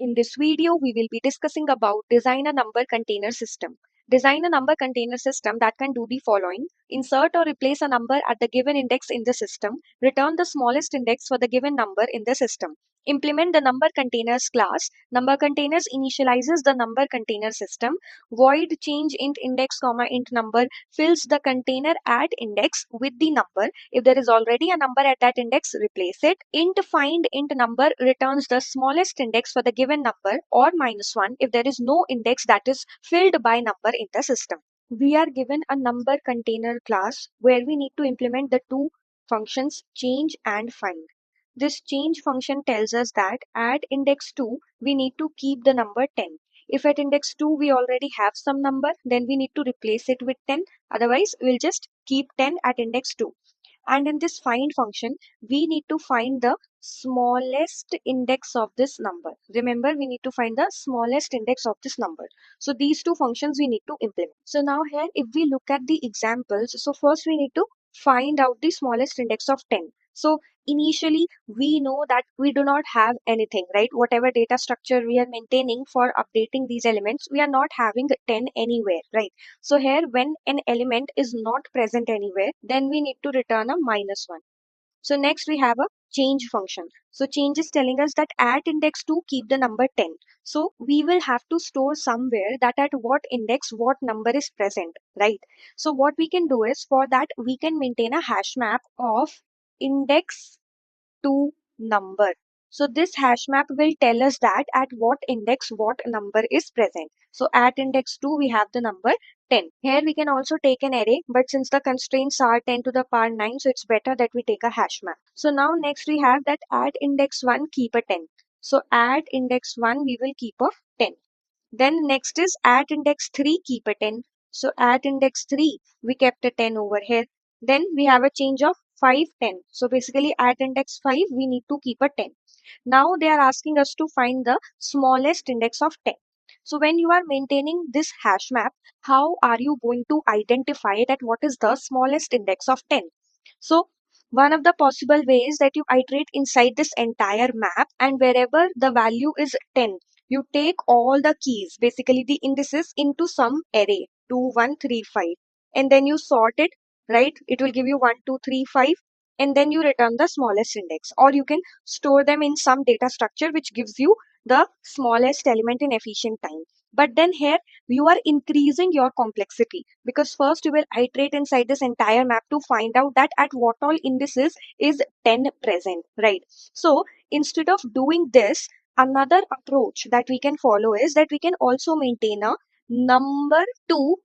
In this video, we will be discussing about design a number container system. Design a number container system that can do the following: insert or replace a number at the given index in the system, return the smallest index for the given number in the system. Implement the number containers class. Number containers initializes the number container system. Void change int index comma int number fills the container at index with the number. If there is already a number at that index, replace it. Int find int number returns the smallest index for the given number, or -1 if there is no index that is filled by number in the system. We are given a number container class where we need to implement the two functions change and find. This change function tells us that at index 2 we need to keep the number 10. If at index 2 we already have some number, then we need to replace it with 10. Otherwise, we'll just keep 10 at index 2. And in this find function, we need to find the smallest index of this number. Remember, we need to find the smallest index of this number. So these two functions we need to implement. So now here, if we look at the examples, so first we need to find out the smallest index of 10. So initially, we know that we do not have anything, right? Whatever data structure we are maintaining for updating these elements, we are not having 10 anywhere, right? So here, when an element is not present anywhere, then we need to return a -1. So next we have a change function. So change is telling us that at index 2, keep the number 10. So we will have to store somewhere that at what index, what number is present, right? So what we can do is, for that, we can maintain a hash map of index to number. So this hash map will tell us that at what index what number is present. So at index 2 we have the number 10. Here we can also take an array, but since the constraints are 10 to the power 9, so it's better that we take a hash map. So now next we have that at index 1 keep a 10. So at index 1 we will keep a 10. Then next is at index 3 keep a 10. So at index 3 we kept a 10 over here. Then we have a change of 5, 10. So basically at index 5 we need to keep a 10. Now they are asking us to find the smallest index of 10. So when you are maintaining this hash map, how are you going to identify that what is the smallest index of 10? So one of the possible ways that you iterate inside this entire map, and wherever the value is 10, you take all the keys, basically the indices, into some array 2, 1, 3, 5, and then you sort it, right? It will give you 1, 2, 3, 5, and then you return the smallest index, or you can store them in some data structure which gives you the smallest element in efficient time. But then here you are increasing your complexity, because first you will iterate inside this entire map to find out that at what all indices is 10 present, right? So instead of doing this, another approach that we can follow is that we can also maintain a number to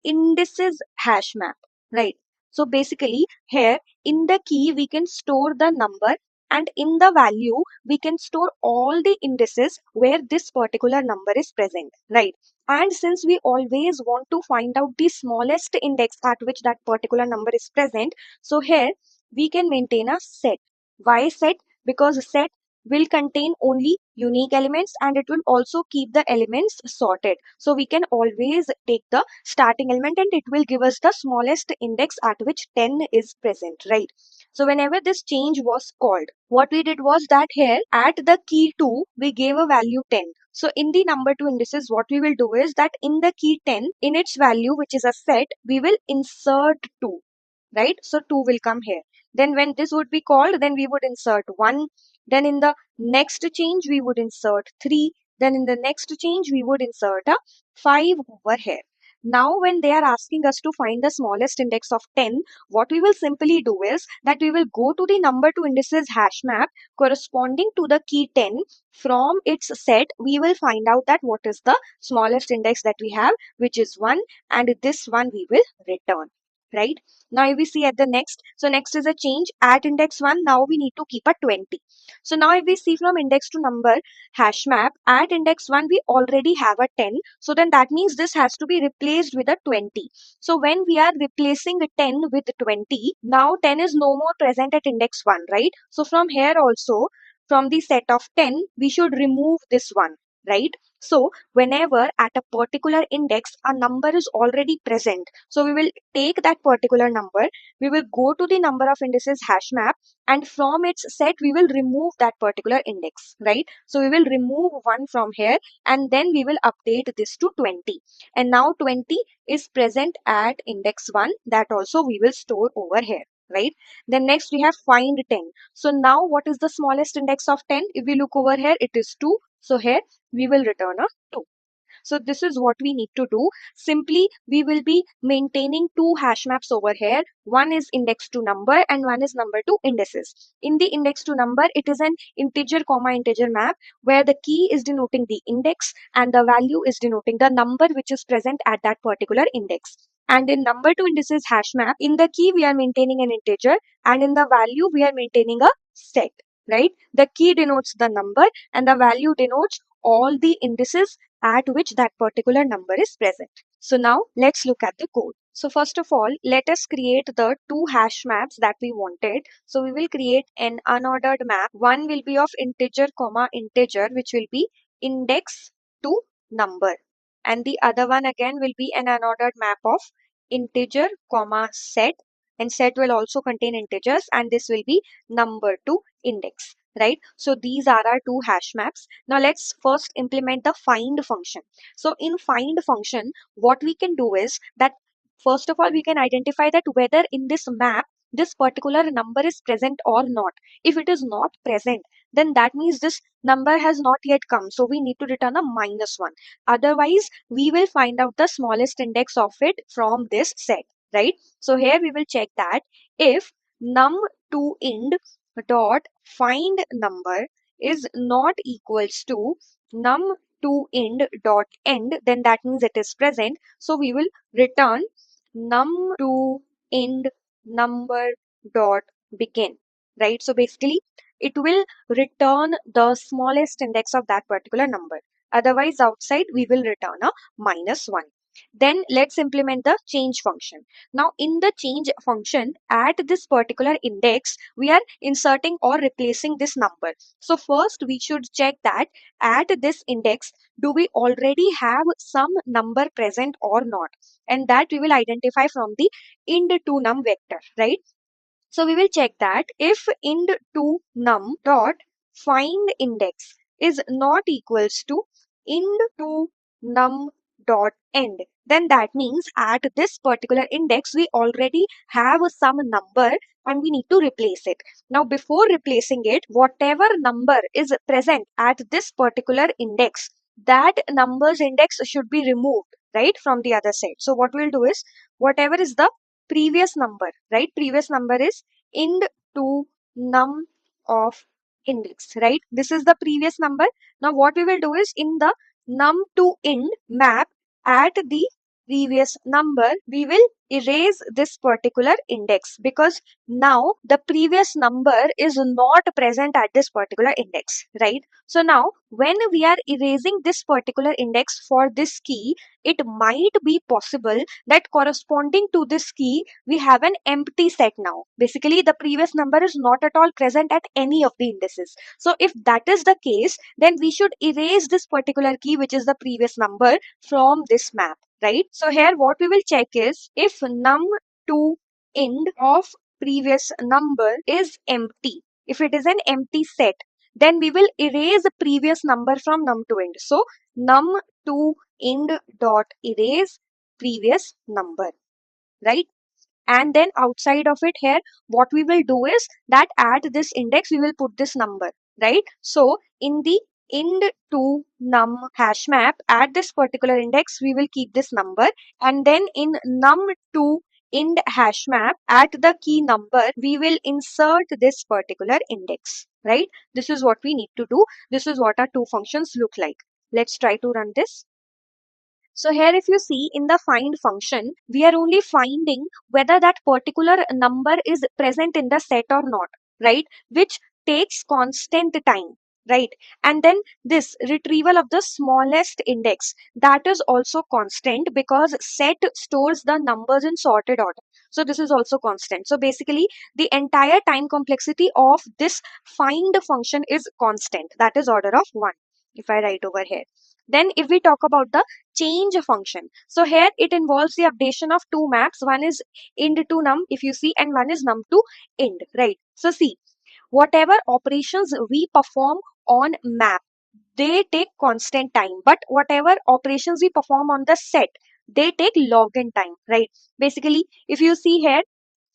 indices hash map, right? So basically here in the key we can store the number, and in the value we can store all the indices where this particular number is present, right? And since we always want to find out the smallest index at which that particular number is present, so here we can maintain a set. Why set? Because set will contain only unique elements, and it will also keep the elements sorted. So we can always take the starting element and it will give us the smallest index at which 10 is present, right? So whenever this change was called, what we did was that here at the key 2, we gave a value 10. So in the number to indices, what we will do is that in the key 10, in its value, which is a set, we will insert 2, right? So 2 will come here. Then when this would be called, then we would insert 1. Then in the next change, we would insert 3. Then in the next change, we would insert a 5 over here. Now, when they are asking us to find the smallest index of 10, what we will simply do is that we will go to the number to indices hash map corresponding to the key 10. From its set, we will find out that what is the smallest index that we have, which is 1, and this one we will return, right? Now if we see at the next, so next is a change at index 1. Now we need to keep a 20. So now if we see from index to number hash map, at index 1 we already have a 10. So then that means this has to be replaced with a 20. So when we are replacing a 10 with 20, now 10 is no more present at index 1, right? So from here also, from the set of 10, we should remove this one, right? So whenever at a particular index a number is already present, so we will take that particular number, we will go to the number of indices hash map, and from its set we will remove that particular index, right? So we will remove 1 from here, and then we will update this to 20. And now 20 is present at index 1, that also we will store over here, right? Then next we have find 10. So now what is the smallest index of 10? If we look over here, it is 2. So here we will return a 2. So this is what we need to do. Simply, we will be maintaining two hash maps over here. One is index to number and one is number to indices. In the index to number, it is an integer comma integer map where the key is denoting the index and the value is denoting the number which is present at that particular index. And in number to indices hash map, in the key we are maintaining an integer and in the value we are maintaining a set, right? The key denotes the number and the value denotes all the indices at which that particular number is present. So now let's look at the code. So first of all, let us create the two hash maps that we wanted. So we will create an unordered map. One will be of integer comma integer, which will be index to number. And the other one again will be an unordered map of integer comma set. And set will also contain integers, and this will be number to index, right? So these are our two hash maps. Now let's first implement the find function. So in find function, what we can do is that first of all, we can identify that whether in this map, this particular number is present or not. If it is not present, then that means this number has not yet come. So we need to return a -1. Otherwise, we will find out the smallest index of it from this set, right? So here we will check that if num to ind dot find number is not equals to num to ind dot end, then that means it is present. So we will return num to end number dot begin, right? So basically it will return the smallest index of that particular number. Otherwise outside we will return a -1. Then let's implement the change function. Now in the change function, at this particular index, we are inserting or replacing this number. So first we should check that at this index, do we already have some number present or not? And that we will identify from the ind to num vector, right? So we will check that if ind to num dot find index is not equals to ind to num dot end, then that means at this particular index we already have some number and we need to replace it. Now before replacing it, whatever number is present at this particular index, that number's index should be removed, right, from the other side. So what we'll do is whatever is the previous number, right? Previous number is ind to num of index, right? This is the previous number. Now what we will do is in the num to ind map at the previous number, we will erase this particular index because now the previous number is not present at this particular index, right? So now when we are erasing this particular index for this key, it might be possible that corresponding to this key, we have an empty set now. Basically, the previous number is not at all present at any of the indices. So if that is the case, then we should erase this particular key, which is the previous number, from this map, right? So here what we will check is if num to end of previous number is empty. If it is an empty set, then we will erase the previous number from num to end. So num to end dot erase previous number, right? And then outside of it here, what we will do is that at this index we will put this number, right? So in the ind to num hash map at this particular index we will keep this number, and then in num to ind hash map at the key number we will insert this particular index, right? This is what we need to do. This is what our two functions look like. Let's try to run this. So here if you see in the find function, we are only finding whether that particular number is present in the set or not, right? Which takes constant time, right? And then this retrieval of the smallest index, that is also constant because set stores the numbers in sorted order. So this is also constant. So basically the entire time complexity of this find function is constant. That is order of 1 if I write over here. Then if we talk about the change function, so here it involves the updation of two maps. One is end to num, if you see, and one is num to end, right? So see, whatever operations we perform on map, they take constant time, but whatever operations we perform on the set, they take log n time, right? Basically, if you see here,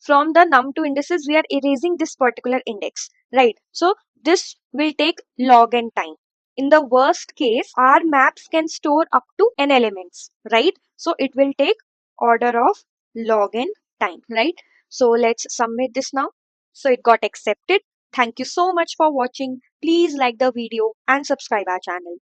from the num to indices, we are erasing this particular index, right? So this will take log n time. In the worst case, our maps can store up to n elements, right? So it will take order of log n time, right? So let's submit this now. So it got accepted. Thank you so much for watching. Please like the video and subscribe our channel.